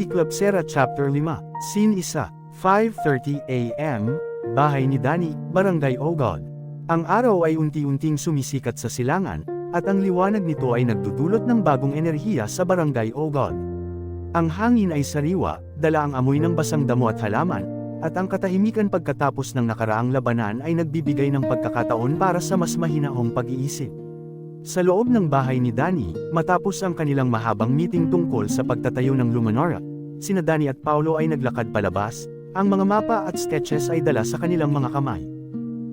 Eclipsera Chapter 5, Scene 1, 5:30 AM, Bahay ni Danny, Barangay Ogod. Ang araw ay unti-unting sumisikat sa silangan, at ang liwanag nito ay nagdudulot ng bagong enerhiya sa Barangay Ogod. Ang hangin ay sariwa, dala ang amoy ng basang damo at halaman, at ang katahimikan pagkatapos ng nakaraang labanan ay nagbibigay ng pagkakataon para sa mas mahinahong pag-iisip. Sa loob ng bahay ni Danny, matapos ang kanilang mahabang meeting tungkol sa pagtatayo ng Luminara, sina Danny at Paolo ay naglakad palabas, ang mga mapa at sketches ay dala sa kanilang mga kamay.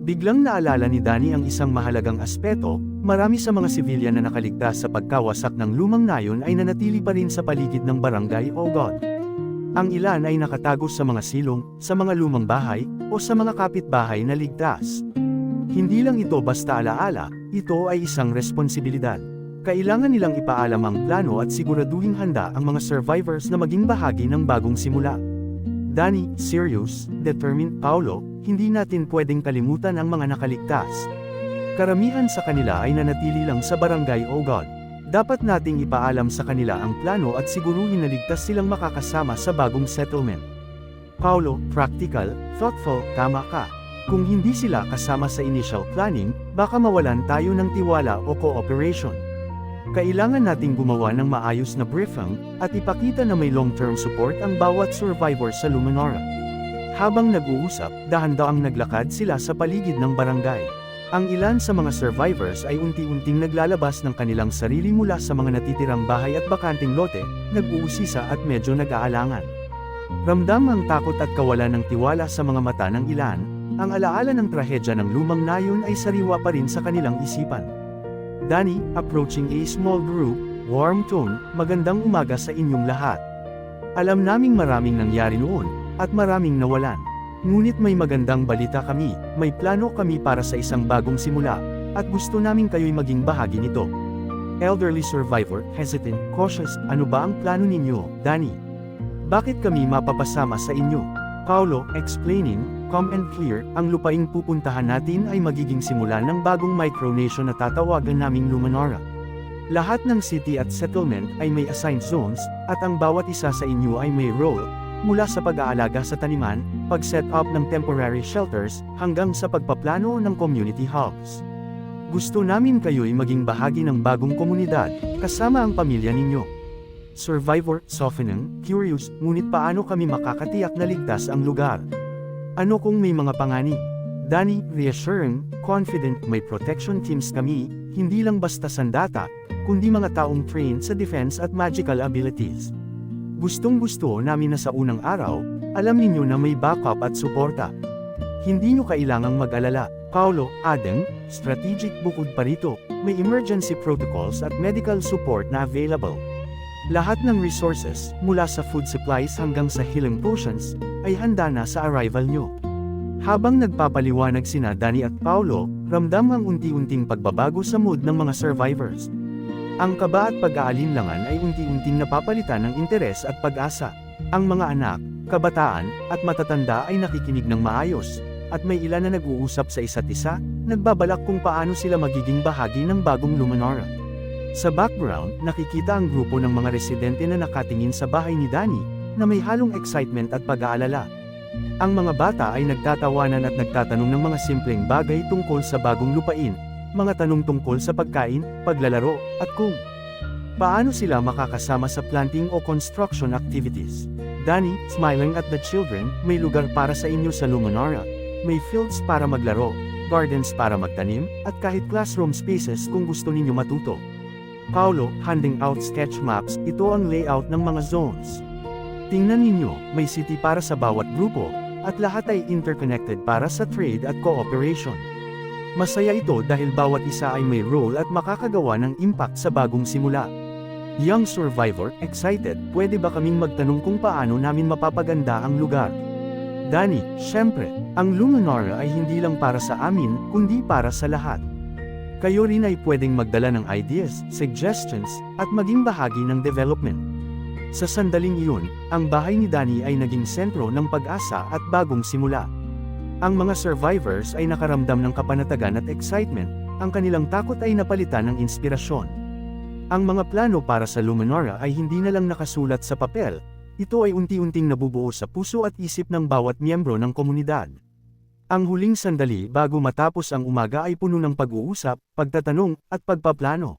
Biglang naalala ni Danny ang isang mahalagang aspeto, marami sa mga sibilyan na nakaligtas sa pagkawasak ng lumang nayon ay nanatili pa rin sa paligid ng Barangay Ogod. Ang ilan ay nakatago sa mga silong, sa mga lumang bahay, o sa mga kapitbahay na ligtas. Hindi lang ito basta alaala, ito ay isang responsibilidad. Kailangan nilang ipaalam ang plano at siguraduhing handa ang mga survivors na maging bahagi ng bagong simula. Danny, serious, determined, Paolo, hindi natin pwedeng kalimutan ang mga nakaligtas. Karamihan sa kanila ay nanatili lang sa Barangay Ogod. Dapat nating ipaalam sa kanila ang plano at siguruhin na ligtas silang makakasama sa bagong settlement. Paolo, practical, thoughtful, tama ka. Kung hindi sila kasama sa initial planning, baka mawalan tayo ng tiwala o cooperation. Kailangan nating gumawa ng maayos na briefing, at ipakita na may long-term support ang bawat survivor sa Luminara. Habang nag-uusap, dahan-daang naglakad sila sa paligid ng barangay. Ang ilan sa mga survivors ay unti-unting naglalabas ng kanilang sarili mula sa mga natitirang bahay at bakanting lote, nag-uusisa at medyo nag-aalangan. Ramdam ang takot at kawalan ng tiwala sa mga mata ng ilan. Ang alaala ng trahedya ng lumang nayon ay sariwa pa rin sa kanilang isipan. Danny, approaching a small group, warm tone, magandang umaga sa inyong lahat. Alam naming maraming nangyari noon, at maraming nawalan. Ngunit may magandang balita kami, may plano kami para sa isang bagong simula, at gusto namin kayo'y maging bahagi nito. Elderly survivor, hesitant, cautious, ano ba ang plano ninyo, Danny? Bakit kami mapapasama sa inyo? Paolo, explaining, calm and clear, ang lupaing pupuntahan natin ay magiging simula ng bagong micronation na tatawagan naming Luminara. Lahat ng city at settlement ay may assigned zones, at ang bawat isa sa inyo ay may role, mula sa pag-aalaga sa taniman, pag-set up ng temporary shelters, hanggang sa pagpaplano ng community hubs. Gusto namin kayo'y maging bahagi ng bagong komunidad, kasama ang pamilya ninyo. Survivor, softening, curious, ngunit paano kami makakatiyak na ligtas ang lugar? Ano kung may mga panganib? Danny, reassuring, confident, may protection teams kami, hindi lang basta sandata, kundi mga taong trained sa defense at magical abilities. Gustong-gusto namin na sa unang araw, alam ninyo na may backup at suporta. Hindi nyo kailangang mag-alala. Paolo, adding, strategic bukod pa rito, may emergency protocols at medical support na available. Lahat ng resources, mula sa food supplies hanggang sa healing potions, ay handa na sa arrival nyo. Habang nagpapaliwanag sina Danny at Paolo, ramdam ang unti-unting pagbabago sa mood ng mga survivors. Ang kaba at pag-aalinlangan ay unti-unting napapalitan ng interes at pag-asa. Ang mga anak, kabataan, at matatanda ay nakikinig ng maayos, at may ilan na nag-uusap sa isa't isa, nagbabalak kung paano sila magiging bahagi ng bagong Luminara. Sa background, nakikita ang grupo ng mga residente na nakatingin sa bahay ni Danny, na may halong excitement at pag-aalala. Ang mga bata ay nagtatawanan at nagtatanong ng mga simpleng bagay tungkol sa bagong lupain, mga tanong tungkol sa pagkain, paglalaro, at kung paano sila makakasama sa planting o construction activities. Danny, smiling at the children, may lugar para sa inyo sa Luminara. May fields para maglaro, gardens para magtanim, at kahit classroom spaces kung gusto ninyo matuto. Paolo, handing out sketch maps, ito ang layout ng mga zones. Tingnan ninyo, may city para sa bawat grupo, at lahat ay interconnected para sa trade at cooperation. Masaya ito dahil bawat isa ay may role at makakagawa ng impact sa bagong simula. Young survivor, excited, pwede ba kaming magtanong kung paano namin mapapaganda ang lugar? Danny, syempre, ang Luminara ay hindi lang para sa amin, kundi para sa lahat. Kayo rin ay pwedeng magdala ng ideas, suggestions, at maging bahagi ng development. Sa sandaling iyon, ang bahay ni Danny ay naging sentro ng pag-asa at bagong simula. Ang mga survivors ay nakaramdam ng kapanatagan at excitement, ang kanilang takot ay napalitan ng inspirasyon. Ang mga plano para sa Luminara ay hindi na lang nakasulat sa papel, ito ay unti-unting nabubuo sa puso at isip ng bawat miyembro ng komunidad. Ang huling sandali bago matapos ang umaga ay puno ng pag-uusap, pagtatanong, at pagpaplano.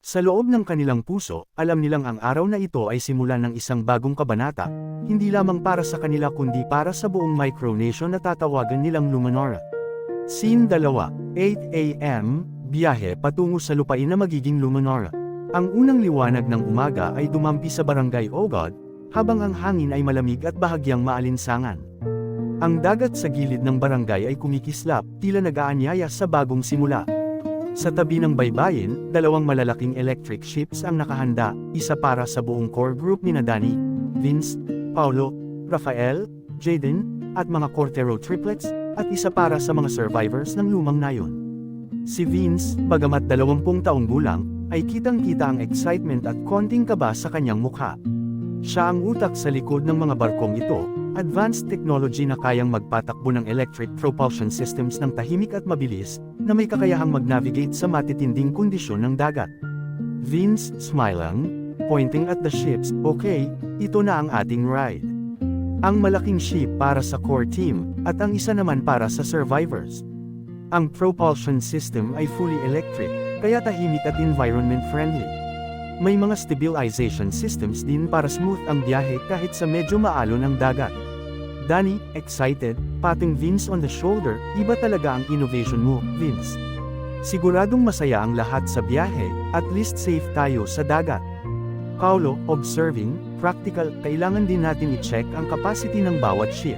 Sa loob ng kanilang puso, alam nilang ang araw na ito ay simula ng isang bagong kabanata, hindi lamang para sa kanila kundi para sa buong Micronation na tatawagan nilang Luminara. Scene 2, 8 AM, biyahe patungo sa lupain na magiging Luminara. Ang unang liwanag ng umaga ay dumampi sa Barangay Ogod, habang ang hangin ay malamig at bahagyang maalinsangan. Ang dagat sa gilid ng barangay ay kumikislap, tila nag-aanyaya sa bagong simula. Sa tabi ng baybayin, dalawang malalaking electric ships ang nakahanda, isa para sa buong core group ni Danny, Vince, Paulo, Rafael, Jaden, at mga Cortero triplets, at isa para sa mga survivors ng lumang nayon. Si Vince, bagamat 20 taong gulang, ay kitang-kita ang excitement at konting kaba sa kanyang mukha. Siya ang utak sa likod ng mga barkong ito, advanced technology na kayang magpatakbo ng electric propulsion systems ng tahimik at mabilis, na may kakayahang mag-navigate sa matitinding kondisyon ng dagat. Vince, smiling, pointing at the ships, okay, ito na ang ating ride. Ang malaking ship para sa core team, at ang isa naman para sa survivors. Ang propulsion system ay fully electric, kaya tahimik at environment friendly. May mga stabilization systems din para smooth ang biyahe kahit sa medyo maalon ang dagat. Danny, excited, patting Vince on the shoulder, iba talaga ang innovation mo, Vince. Siguradong masaya ang lahat sa biyahe, at least safe tayo sa dagat. Paulo, observing, practical, kailangan din natin i-check ang capacity ng bawat ship.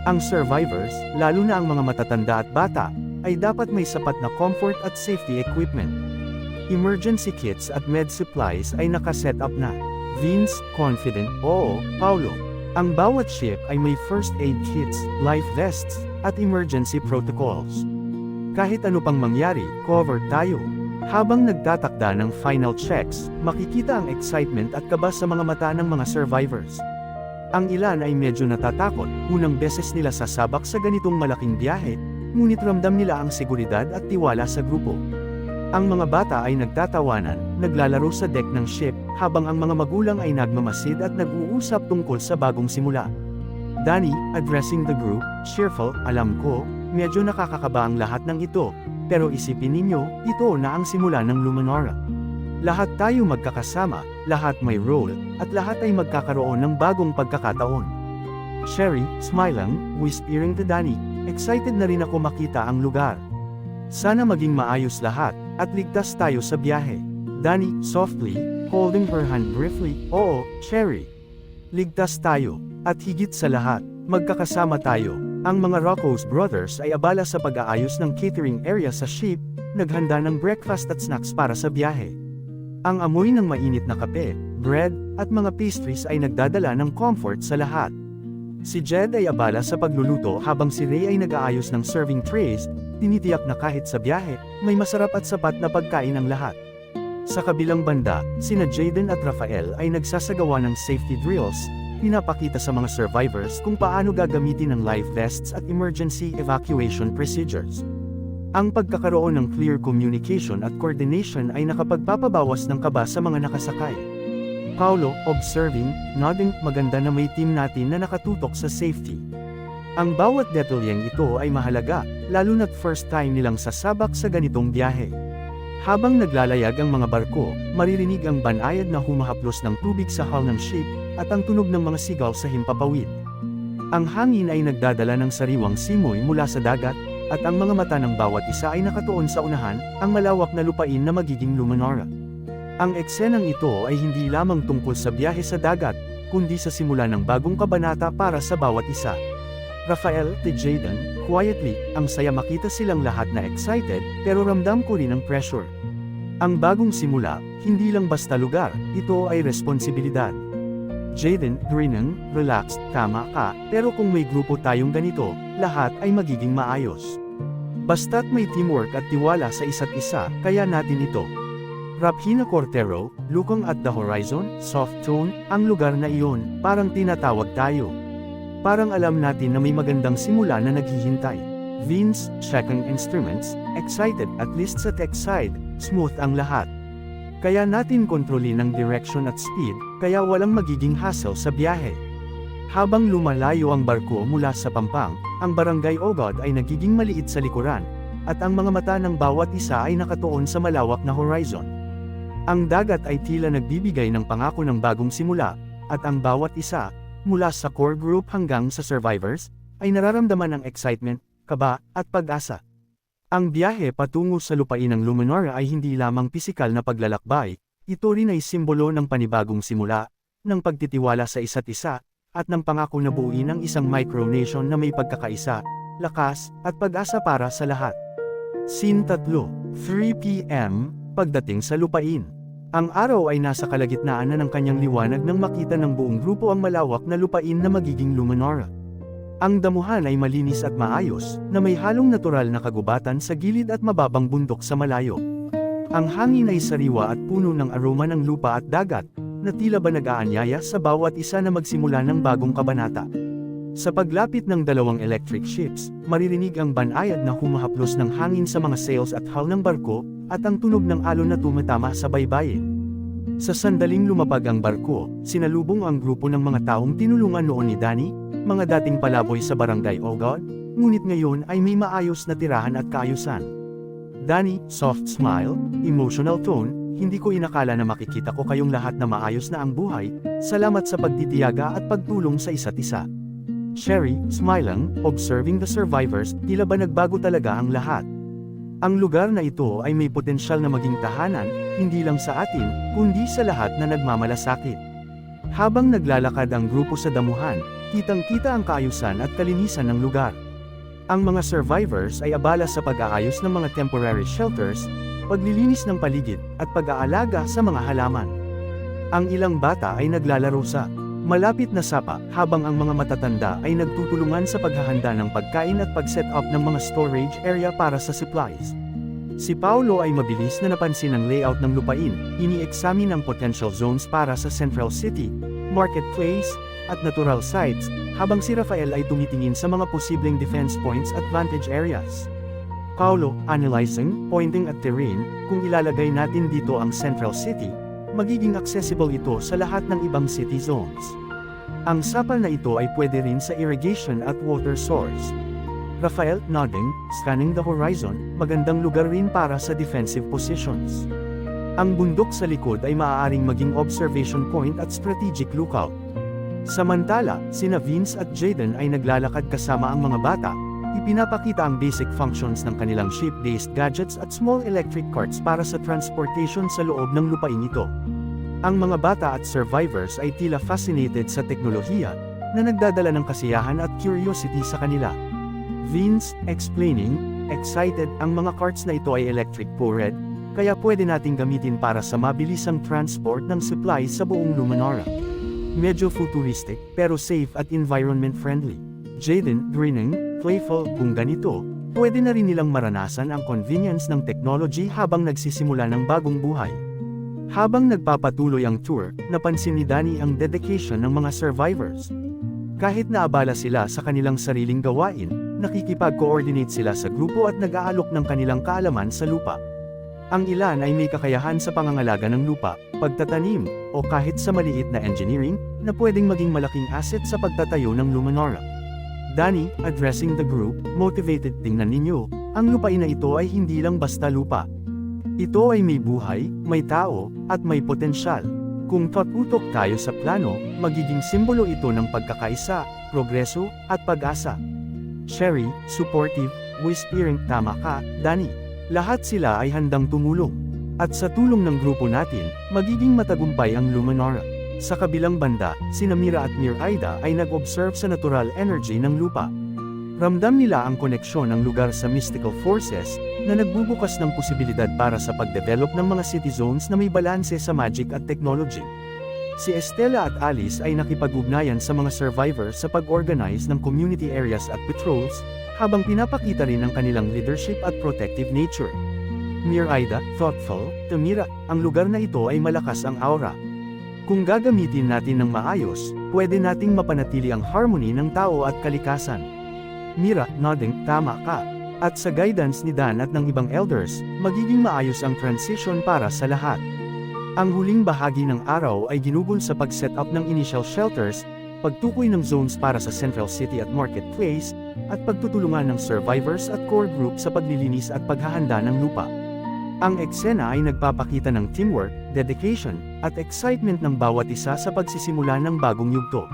Ang survivors, lalo na ang mga matatanda at bata, ay dapat may sapat na comfort at safety equipment. Emergency kits at med supplies ay nakaset up na. Vince, confident, oo, Paulo. Ang bawat ship ay may first aid kits, life vests, at emergency protocols. Kahit ano pang mangyari, covered tayo. Habang nagtatakda ng final checks, makikita ang excitement at kaba sa mga mata ng mga survivors. Ang ilan ay medyo natatakot, unang beses nila sasabak sa ganitong malaking biyahe, ngunit ramdam nila ang seguridad at tiwala sa grupo. Ang mga bata ay nagtatawanan, naglalaro sa deck ng ship, habang ang mga magulang ay nagmamasid at nag-uusap tungkol sa bagong simula. Danny, addressing the group, cheerful, alam ko, medyo nakakakaba ang lahat ng ito, pero isipin ninyo, ito na ang simula ng Luminara. Lahat tayo magkakasama, lahat may role, at lahat ay magkakaroon ng bagong pagkakataon. Sherry, smiling, whispering to Danny, excited na rin ako makita ang lugar. Sana maging maayos lahat, at ligtas tayo sa biyahe. Danny, softly, holding her hand briefly, oo, Cherry. Ligtas tayo, at higit sa lahat, magkakasama tayo. Ang mga Rocco's brothers ay abala sa pag-aayos ng catering area sa ship, naghanda ng breakfast at snacks para sa biyahe. Ang amoy ng mainit na kape, bread, at mga pastries ay nagdadala ng comfort sa lahat. Si Jed ay abala sa pagluluto habang si Ray ay nag-aayos ng serving trays, tinitiyak na kahit sa biyahe, may masarap at sapat na pagkain ang lahat. Sa kabilang banda, sina Jaden at Rafael ay nagsasagawa ng safety drills, pinapakita sa mga survivors kung paano gagamitin ang life vests at emergency evacuation procedures. Ang pagkakaroon ng clear communication at coordination ay nakapagpapabawas ng kaba sa mga nakasakay. Paulo, observing, nodding, maganda na may team natin na nakatutok sa safety. Ang bawat detalyeng ito ay mahalaga, lalo na't first time nilang sasabak sa ganitong biyahe. Habang naglalayag ang mga barko, maririnig ang banayad na humahaplos ng tubig sa hull ng ship, at ang tunog ng mga sigaw sa himpapawid. Ang hangin ay nagdadala ng sariwang simoy mula sa dagat, at ang mga mata ng bawat isa ay nakatuon sa unahan, ang malawak na lupain na magiging Luminara. Ang eksenang ito ay hindi lamang tungkol sa biyahe sa dagat, kundi sa simula ng bagong kabanata para sa bawat isa. Rafael, to Jaden, quietly, ang saya makita silang lahat na excited, pero ramdam ko rin ang pressure. Ang bagong simula, hindi lang basta lugar, ito ay responsibilidad. Jaden, grinning, relaxed, tama ka, pero kung may grupo tayong ganito, lahat ay magiging maayos. Basta't may teamwork at tiwala sa isa't isa, kaya natin ito. Rapina Cortero, looking at the horizon, soft tone, ang lugar na iyon, parang tinatawag tayo. Parang alam natin na may magandang simula na naghihintay. Vince, checking instruments, excited, at least sa tech side, smooth ang lahat. Kaya natin kontrolin ang direction at speed, kaya walang magiging hassle sa biyahe. Habang lumalayo ang barko mula sa pampang, ang Barangay Ogod ay nagiging maliit sa likuran, at ang mga mata ng bawat isa ay nakatuon sa malawak na horizon. Ang dagat ay tila nagbibigay ng pangako ng bagong simula, at ang bawat isa, mula sa core group hanggang sa survivors, ay nararamdaman ng excitement, kaba, at pag-asa. Ang biyahe patungo sa lupain ng Luminara ay hindi lamang pisikal na paglalakbay, ito rin ay simbolo ng panibagong simula, ng pagtitiwala sa isa't isa, at ng pangako na buuin ang isang micronation na may pagkakaisa, lakas, at pag-asa para sa lahat. Scene 3, 3 p.m, pagdating sa lupain. Ang araw ay nasa kalagitnaan na ng kanyang liwanag nang makita ng buong grupo ang malawak na lupain na magiging Luminara. Ang damuhan ay malinis at maayos, na may halong natural na kagubatan sa gilid at mababang bundok sa malayo. Ang hangin ay sariwa at puno ng aroma ng lupa at dagat, na tila ba nag-aanyaya sa bawat isa na magsimula ng bagong kabanata. Sa paglapit ng dalawang electric ships, maririnig ang banayad na humahaplos ng hangin sa mga sails at hull ng barko, at ang tunog ng alon na tumatama sa baybayin. Sa sandaling lumapag ang barko, sinalubong ang grupo ng mga taong tinulungan noon ni Danny, mga dating palaboy sa Barangay Ogod, ngunit ngayon ay may maayos na tirahan at kaayusan. Danny, soft smile, emotional tone, hindi ko inakala na makikita ko kayong lahat na maayos na ang buhay, salamat sa pagtitiyaga at pagtulong sa isa't isa. Sherry, smiling, observing the survivors, tila ba nagbago talaga ang lahat. Ang lugar na ito ay may potensyal na maging tahanan, hindi lang sa atin, kundi sa lahat na nagmamalasakit. Habang naglalakad ang grupo sa damuhan, kitang-kita ang kaayusan at kalinisan ng lugar. Ang mga survivors ay abala sa pag-aayos ng mga temporary shelters, paglilinis ng paligid, at pag-aalaga sa mga halaman. Ang ilang bata ay naglalaro sa malapit na sapa, habang ang mga matatanda ay nagtutulungan sa paghahanda ng pagkain at pag-set up ng mga storage area para sa supplies. Si Paulo ay mabilis na napansin ang layout ng lupain, ini-examine ang potential zones para sa Central City, Marketplace, at natural sites, habang si Rafael ay tumitingin sa mga posibleng defense points at vantage areas. Paulo, analyzing, pointing at terrain, kung ilalagay natin dito ang Central City, magiging accessible ito sa lahat ng ibang city zones. Ang sapal na ito ay pwede rin sa irrigation at water source. Rafael, nodding, scanning the horizon, magandang lugar rin para sa defensive positions. Ang bundok sa likod ay maaaring maging observation point at strategic lookout. Samantala, sina Vince at Jaden ay naglalakad kasama ang mga bata, ipinapakita ang basic functions ng kanilang ship-based gadgets at small electric carts para sa transportation sa loob ng lupain ito. Ang mga bata at survivors ay tila fascinated sa teknolohiya, na nagdadala ng kasiyahan at curiosity sa kanila. Vince, explaining, excited, ang mga carts na ito ay electric-powered, kaya pwede nating gamitin para sa mabilisang transport ng supplies sa buong Luminara. Medyo futuristic, pero safe at environment-friendly. Jaden, grinning, playful, kung ganito, pwede na rin nilang maranasan ang convenience ng technology habang nagsisimula ng bagong buhay. Habang nagpapatuloy ang tour, napansin ni Danny ang dedication ng mga survivors. Kahit naabala sila sa kanilang sariling gawain, nakikipag-coordinate sila sa grupo at nag-aalok ng kanilang kaalaman sa lupa. Ang ilan ay may kakayahan sa pangangalaga ng lupa, pagtatanim, o kahit sa maliit na engineering, na pwedeng maging malaking asset sa pagtatayo ng Luminara. Danny, addressing the group, motivated, tingnan ninyo, ang lupain na ito ay hindi lang basta lupa. Ito ay may buhay, may tao, at may potensyal. Kung tututok tayo sa plano, magiging simbolo ito ng pagkakaisa, progreso, at pag-asa. Sherry, supportive, whispering, tama ka, Danny. Lahat sila ay handang tumulong. At sa tulong ng grupo natin, magiging matagumpay ang Luminara. Sa kabilang banda, sina Mira at Miraida ay nag-observe sa natural energy ng lupa. Ramdam nila ang koneksyon ng lugar sa mystical forces, na nagbubukas ng posibilidad para sa pagdevelop ng mga city zones na may balanse sa magic at technology. Si Estela at Alice ay nakipag-ugnayan sa mga survivors sa pag-organize ng community areas at patrols, habang pinapakita rin ang kanilang leadership at protective nature. Miraida, thoughtful, Mira, ang lugar na ito ay malakas ang aura. Kung gagamitin natin ng maayos, pwede nating mapanatili ang harmony ng tao at kalikasan. Mira, nodding, tama ka. At sa guidance ni Dan at ng ibang elders, magiging maayos ang transition para sa lahat. Ang huling bahagi ng araw ay ginugol sa pag-set up ng initial shelters, pagtukoy ng zones para sa Central City at Marketplace, at pagtutulungan ng survivors at core group sa paglilinis at paghahanda ng lupa. Ang eksena ay nagpapakita ng teamwork, dedication, at excitement ng bawat isa sa pagsisimula ng bagong yugto.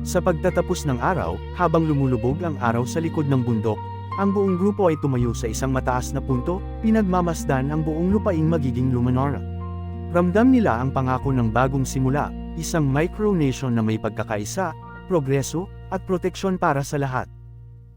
Sa pagtatapos ng araw, habang lumulubog ang araw sa likod ng bundok, ang buong grupo ay tumayo sa isang mataas na punto, pinagmamasdan ang buong lupaing magiging Luminara. Ramdam nila ang pangako ng bagong simula, isang micronation na may pagkakaisa, progreso, at proteksyon para sa lahat.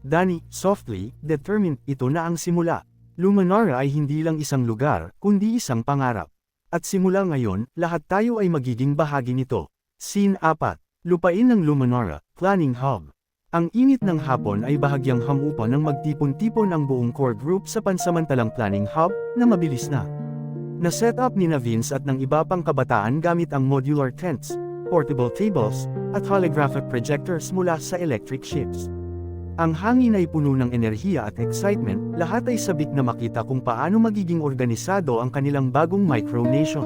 Danny, softly, determined, ito na ang simula. Luminara ay hindi lang isang lugar, kundi isang pangarap. At simula ngayon, lahat tayo ay magiging bahagi nito. Scene 4. Lupain ng Luminara, Planning Hub. Ang init ng hapon ay bahagyang hamupa ng magtipon-tipon ang buong core group sa pansamantalang planning hub, na mabilis na. Na-set up ni Vince at ng iba pang kabataan gamit ang modular tents, portable tables, at holographic projectors mula sa electric ships. Ang hangin ay puno ng enerhiya at excitement, lahat ay sabik na makita kung paano magiging organisado ang kanilang bagong micronation.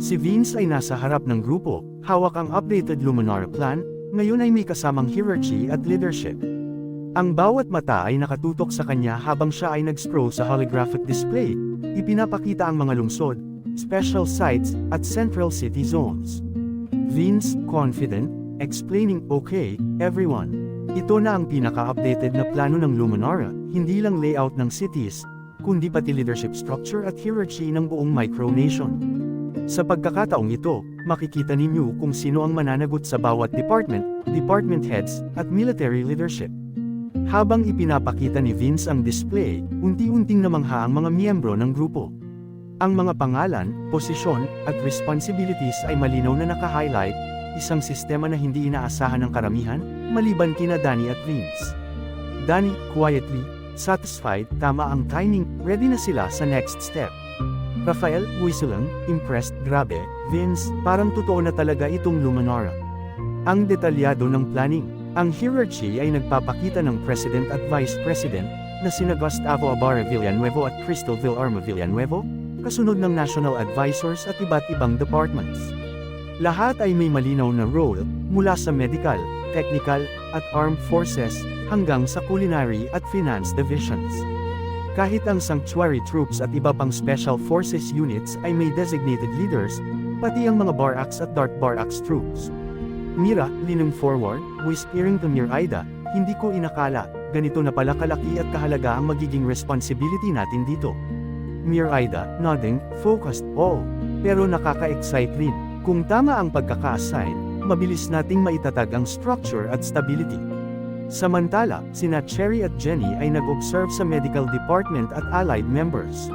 Si Vince ay nasa harap ng grupo, hawak ang updated Luminara plan, ngayon ay may kasamang hierarchy at leadership. Ang bawat mata ay nakatutok sa kanya habang siya ay nag-scroll sa holographic display, ipinapakita ang mga lungsod, special sites, at central city zones. Vince, confident, explaining, okay, everyone. Ito na ang pinaka-updated na plano ng Luminara, hindi lang layout ng cities, kundi pati leadership structure at hierarchy ng buong micronation. Sa pagkakataong ito, makikita ninyo kung sino ang mananagot sa bawat department heads, at military leadership. Habang ipinapakita ni Vince ang display, unti-unting namangha ang mga miyembro ng grupo. Ang mga pangalan, posisyon, at responsibilities ay malinaw na naka-highlight, isang sistema na hindi inaasahan ng karamihan, maliban kina Danny at Vince. Danny, quietly, satisfied, tama ang timing, ready na sila sa next step. Rafael, whistling, impressed, grabe, Vince, parang totoo na talaga itong Luminara. Ang detalyado ng planning. Ang hierarchy ay nagpapakita ng President at Vice President, na sina Gustavo Ibarra Villanueva at Crystal Villarma Villanueva, kasunod ng National Advisors at iba't ibang departments. Lahat ay may malinaw na role, mula sa medical, technical, at armed forces, hanggang sa culinary at finance divisions. Kahit ang sanctuary troops at iba pang special forces units ay may designated leaders, pati ang mga barracks at dark barracks troops. Mira, leaning forward, whispering to Miraida, hindi ko inakala, ganito na pala kalaki at kahalaga ang magiging responsibility natin dito. Miraida, nodding, focused, pero nakaka-excite rin. Kung tama ang pagkaka-assign, mabilis nating maitatag ang structure at stability. Samantala, sina Cherry at Jenny ay nag-observe sa medical department at allied members.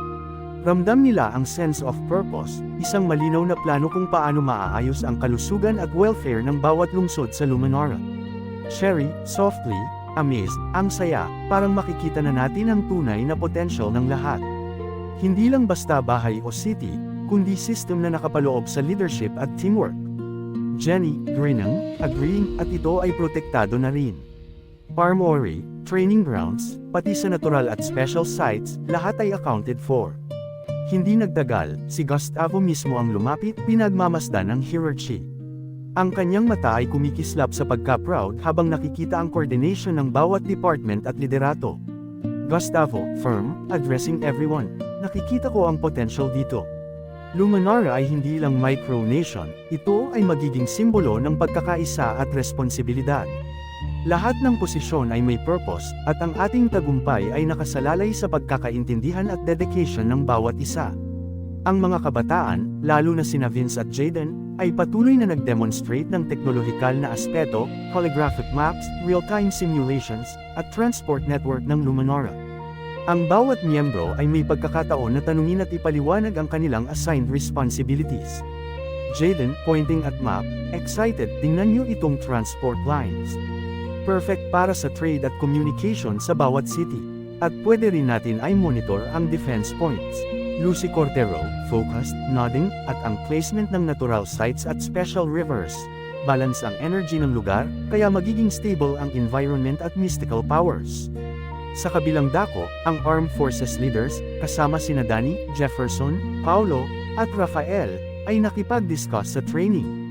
Ramdam nila ang sense of purpose, isang malinaw na plano kung paano maaayos ang kalusugan at welfare ng bawat lungsod sa Luminara. Cherry, softly, amazed, ang saya, parang makikita na natin ang tunay na potential ng lahat. Hindi lang basta bahay o city, kundi system na nakapaloob sa leadership at teamwork. Jenny, grinning, agreeing, at ito ay protektado na rin. Armory, training grounds, pati sa natural at special sites, lahat ay accounted for. Hindi nagtagal, si Gustavo mismo ang lumapit, pinagmamasdan ng hierarchy. Ang kanyang mata ay kumikislap sa pagka-proud habang nakikita ang coordination ng bawat department at liderato. Gustavo, firm, addressing everyone, nakikita ko ang potential dito. Luminara ay hindi lang micronation, ito ay magiging simbolo ng pagkakaisa at responsibilidad. Lahat ng posisyon ay may purpose, at ang ating tagumpay ay nakasalalay sa pagkakaintindihan at dedication ng bawat isa. Ang mga kabataan, lalo na sina Vince at Jaden, ay patuloy na nag-demonstrate ng teknolohikal na aspeto, holographic maps, real-time simulations, at transport network ng Luminara. Ang bawat miyembro ay may pagkakataon na tanungin at ipaliwanag ang kanilang assigned responsibilities. Jaden, pointing at map, excited, tingnan niyo itong transport lines. Perfect para sa trade at communication sa bawat city. At pwede rin natin ay monitor ang defense points. Lucy Cortero, focused, nodding, at ang placement ng natural sites at special rivers. Balance ang energy ng lugar, kaya magiging stable ang environment at mystical powers. Sa kabilang dako, ang armed forces leaders, kasama sina Danny, Jefferson, Paulo, at Rafael, ay nakipag-discuss sa training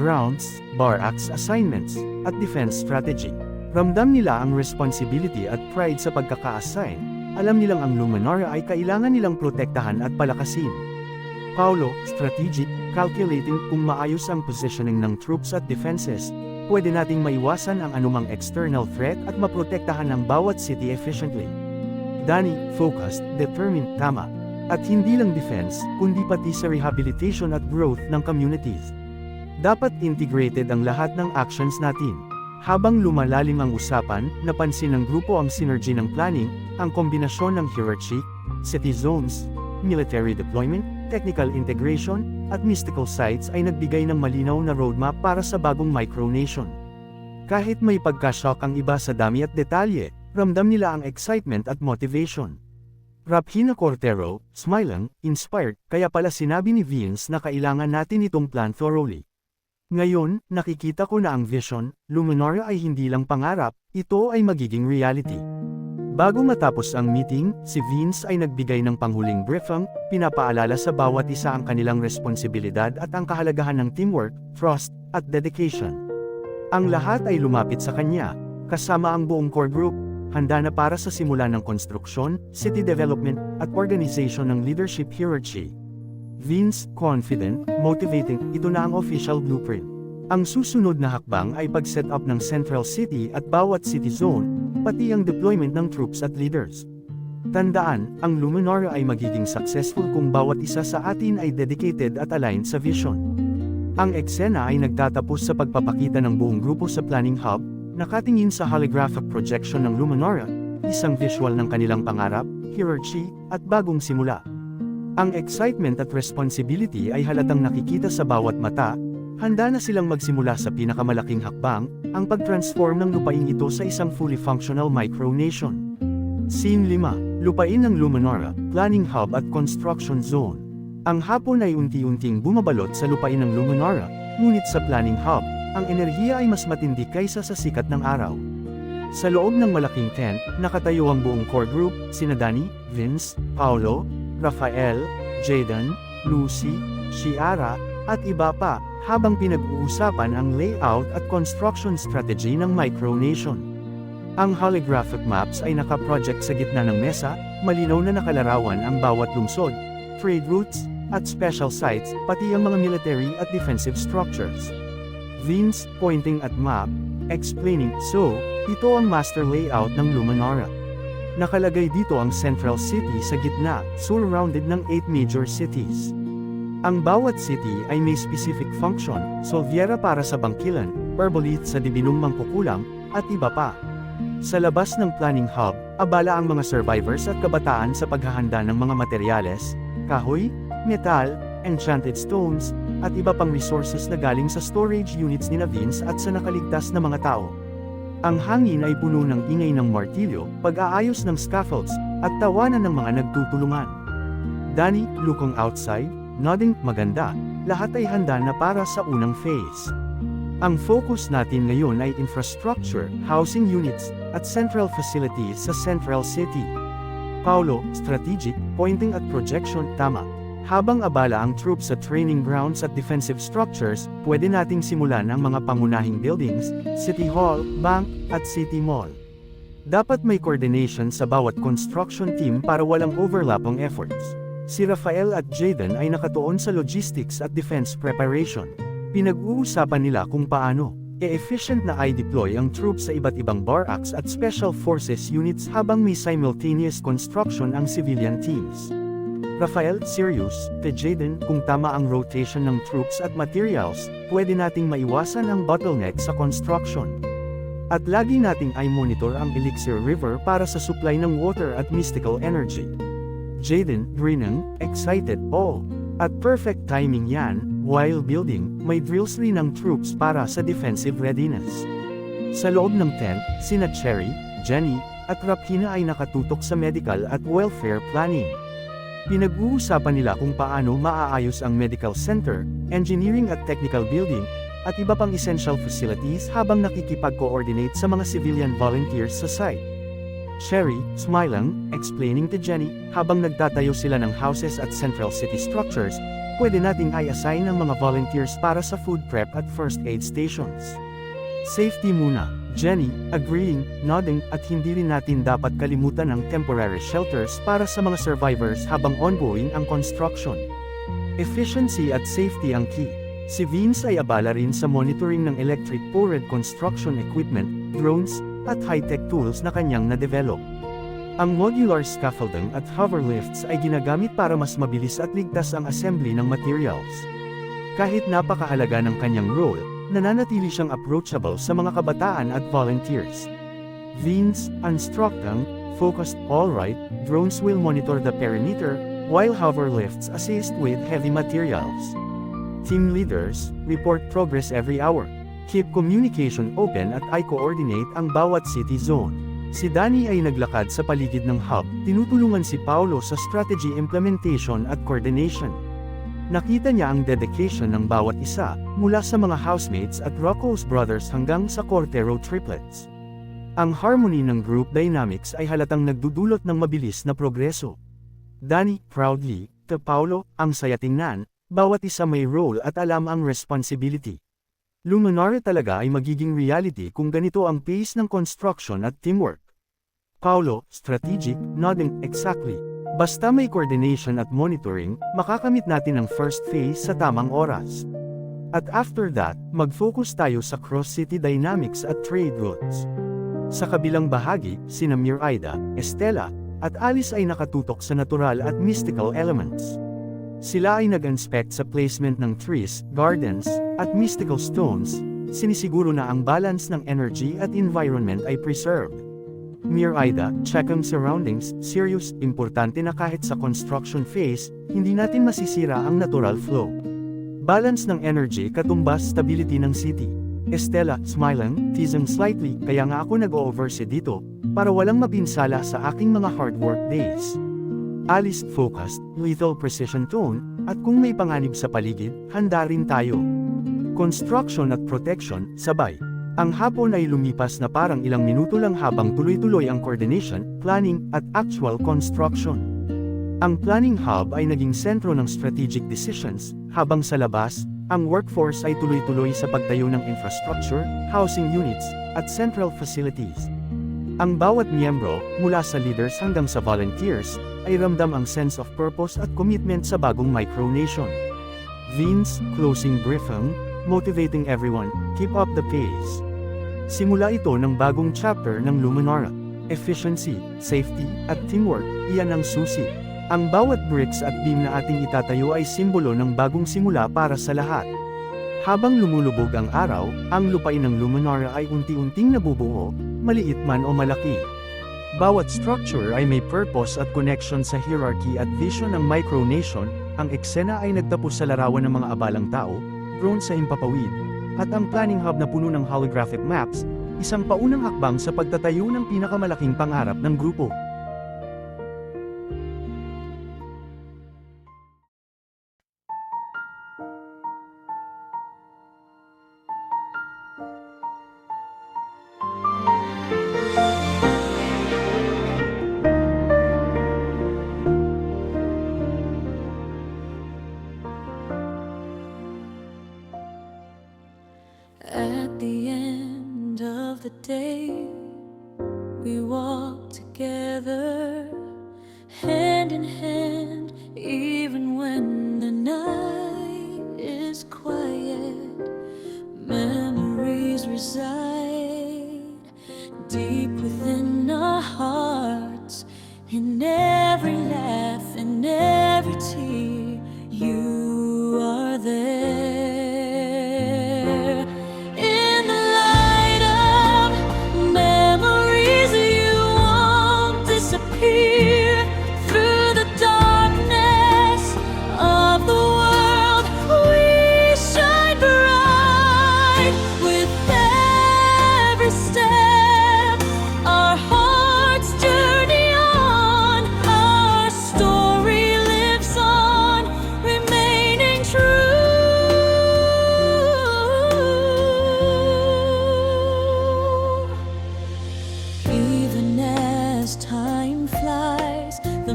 grounds, barracks assignments, at defense strategy. Ramdam nila ang responsibility at pride sa pagkaka-assign. Alam nilang ang Luminara ay kailangan nilang protektahan at palakasin. Paulo, strategic, calculating kung maayos ang positioning ng troops at defenses, pwede nating maiwasan ang anumang external threat at maprotektahan ang bawat city efficiently. Danny, focused, determined, tama. At hindi lang defense, kundi pati sa rehabilitation at growth ng communities. Dapat integrated ang lahat ng actions natin. Habang lumalalim ang usapan, napansin ng grupo ang synergy ng planning, ang kombinasyon ng hierarchy, city zones, military deployment, technical integration, at mystical sites ay nagbigay ng malinaw na roadmap para sa bagong micronation. Kahit may pagka-shock ang iba sa dami at detalye, ramdam nila ang excitement at motivation. Rapina Cortero, smiling, inspired, kaya pala sinabi ni Vince na kailangan natin itong plan thoroughly. Ngayon, nakikita ko na ang vision, Luminara ay hindi lang pangarap, ito ay magiging reality. Bago matapos ang meeting, si Vince ay nagbigay ng panghuling briefing, pinapaalala sa bawat isa ang kanilang responsibilidad at ang kahalagahan ng teamwork, trust, at dedication. Ang lahat ay lumapit sa kanya, kasama ang buong core group, handa na para sa simula ng konstruksyon, city development, at organization ng leadership hierarchy. Vince, confident, motivating, ito na ang official blueprint. Ang susunod na hakbang ay pag-set up ng central city at bawat city zone, pati ang deployment ng troops at leaders. Tandaan, ang Luminara ay magiging successful kung bawat isa sa atin ay dedicated at aligned sa vision. Ang eksena ay nagtatapos sa pagpapakita ng buong grupo sa planning hub, nakatingin sa holographic projection ng Luminara, isang visual ng kanilang pangarap, hierarchy, at bagong simula. Ang excitement at responsibility ay halatang nakikita sa bawat mata, handa na silang magsimula sa pinakamalaking hakbang, ang pag-transform ng lupain ito sa isang fully functional micronation. Scene 5, Lupain ng Luminara, Planning Hub at Construction Zone. Ang hapon ay unti-unting bumabalot sa lupain ng Luminara, ngunit sa Planning Hub, ang enerhiya ay mas matindi kaysa sa sikat ng araw. Sa loob ng malaking tent, nakatayo ang buong core group, sina Danny, Vince, Paulo, Rafael, Jaden, Lucy, Shiara, at iba pa, habang pinag-uusapan ang layout at construction strategy ng micronation. Ang holographic maps ay nakaproject sa gitna ng mesa, malinaw na nakalarawan ang bawat lungsod, trade routes, at special sites, pati ang mga military at defensive structures. Vince, pointing at map, explaining, so, ito ang master layout ng Luminara. Nakalagay dito ang central city sa gitna, surrounded ng 8 major cities. Ang bawat city ay may specific function, solviera para sa bangkilan, Barbolith sa dibinong mangkukulam, at iba pa. Sa labas ng planning hub, abala ang mga survivors at kabataan sa paghahanda ng mga materyales, kahoy, metal, enchanted stones, at iba pang resources na galing sa storage units ni Vince at sa nakaligtas na mga tao. Ang hangin ay puno ng ingay ng martilyo, pag-aayos ng scaffolds, at tawanan ng mga nagtutulungan. Danny, looking outside, nodding, maganda, lahat ay handa na para sa unang phase. Ang focus natin ngayon ay infrastructure, housing units, at central facilities sa Central City. Paulo, strategic, pointing at projection, tama. Habang abala ang troops sa training grounds at defensive structures, pwede nating simulan ang mga pangunahing buildings, City Hall, Bank, at City Mall. Dapat may coordination sa bawat construction team para walang overlap ang efforts. Si Rafael at Jaden ay nakatuon sa logistics at defense preparation. Pinag-uusapan nila kung paano e-efficient na i-deploy ang troops sa iba't ibang barracks at special forces units habang may simultaneous construction ang civilian teams. Rafael, serious, kay Jaden, kung tama ang rotation ng troops at materials, pwede nating maiwasan ang bottleneck sa construction. At lagi nating i-monitor ang Elixir River para sa supply ng water at mystical energy. Jaden, grinning, excited, oh! At perfect timing yan, while building, may drills rin ng troops para sa defensive readiness. Sa loob ng tent, sina Cherry, Jenny, at Rapina ay nakatutok sa medical at welfare planning. Pinag-uusapan nila kung paano maaayos ang medical center, engineering at technical building, at iba pang essential facilities habang nakikipag-coordinate sa mga civilian volunteers sa site. Sherry, smiling, explaining to Jenny, habang nagtatayo sila ng houses at central city structures, pwede nating i-assign ang mga volunteers para sa food prep at first aid stations. Safety muna, Jenny, agreeing, nodding, at hindi rin natin dapat kalimutan ang temporary shelters para sa mga survivors habang ongoing ang construction. Efficiency at safety ang key. Si Vince ay abala rin sa monitoring ng electric-powered construction equipment, drones, at high-tech tools na kanyang na-develop. Ang modular scaffolding at hover lifts ay ginagamit para mas mabilis at ligtas ang assembly ng materials. Kahit napakahalaga ng kanyang role, nananatili siyang approachable sa mga kabataan at volunteers. Vince, unstructured, focused, alright, drones will monitor the perimeter, while hover lifts assist with heavy materials. Team leaders, report progress every hour. Keep communication open at i-coordinate ang bawat city zone. Si Danny ay naglakad sa paligid ng hub, tinutulungan si Paolo sa strategy implementation at coordination. Nakita niya ang dedication ng bawat isa, mula sa mga housemates at Rocco's brothers hanggang sa Cortero triplets. Ang harmony ng group dynamics ay halatang nagdudulot ng mabilis na progreso. Danny, proudly, to Paolo, ang saya tingnan, bawat isa may role at alam ang responsibility. Luminare talaga ay magiging reality kung ganito ang pace ng construction at teamwork. Paolo, strategic, nodding, exactly. Basta may coordination at monitoring, makakamit natin ang first phase sa tamang oras. At after that, mag-focus tayo sa cross-city dynamics at trade routes. Sa kabilang bahagi, sina Miraida, Estela, at Alice ay nakatutok sa natural at mystical elements. Sila ay nag-inspect sa placement ng trees, gardens, at mystical stones, sinisiguro na ang balance ng energy at environment ay preserved. Miraida, check ang surroundings, serious, importante na kahit sa construction phase, hindi natin masisira ang natural flow. Balance ng energy katumbas stability ng city. Estela, smiling, teasing slightly, kaya nga ako nag-o-oversee dito, para walang mapinsala sa aking mga hard work days. Alice, focused, lethal precision tone, at kung may panganib sa paligid, handa rin tayo. Construction at protection, sabay. Ang hapon ay lumipas na parang ilang minuto lang habang tuloy-tuloy ang coordination, planning, at actual construction. Ang planning hub ay naging sentro ng strategic decisions, habang sa labas, ang workforce ay tuloy-tuloy sa pagtayo ng infrastructure, housing units, at central facilities. Ang bawat miyembro, mula sa leaders hanggang sa volunteers, ay ramdam ang sense of purpose at commitment sa bagong micronation. Vince, closing briefing, motivating everyone, keep up the pace. Simula ito ng bagong chapter ng Luminara. Efficiency, safety, at teamwork, iyan ang susi. Ang bawat bricks at beam na ating itatayo ay simbolo ng bagong simula para sa lahat. Habang lumulubog ang araw, ang lupain ng Luminara ay unti-unting nabubuo, maliit man o malaki. Bawat structure ay may purpose at connection sa hierarchy at vision ng micronation. Ang eksena ay nagtapos sa larawan ng mga abalang tao, drone sa himpapawid, at ang planning hub na puno ng holographic maps, isang paunang hakbang sa pagtatayo ng pinakamalaking pangarap ng grupo. At the end of the day, we walk together, hand in hand, even when the night is quiet. Memories reside deep within our hearts, in every laugh and every tear, you are there. Time flies, the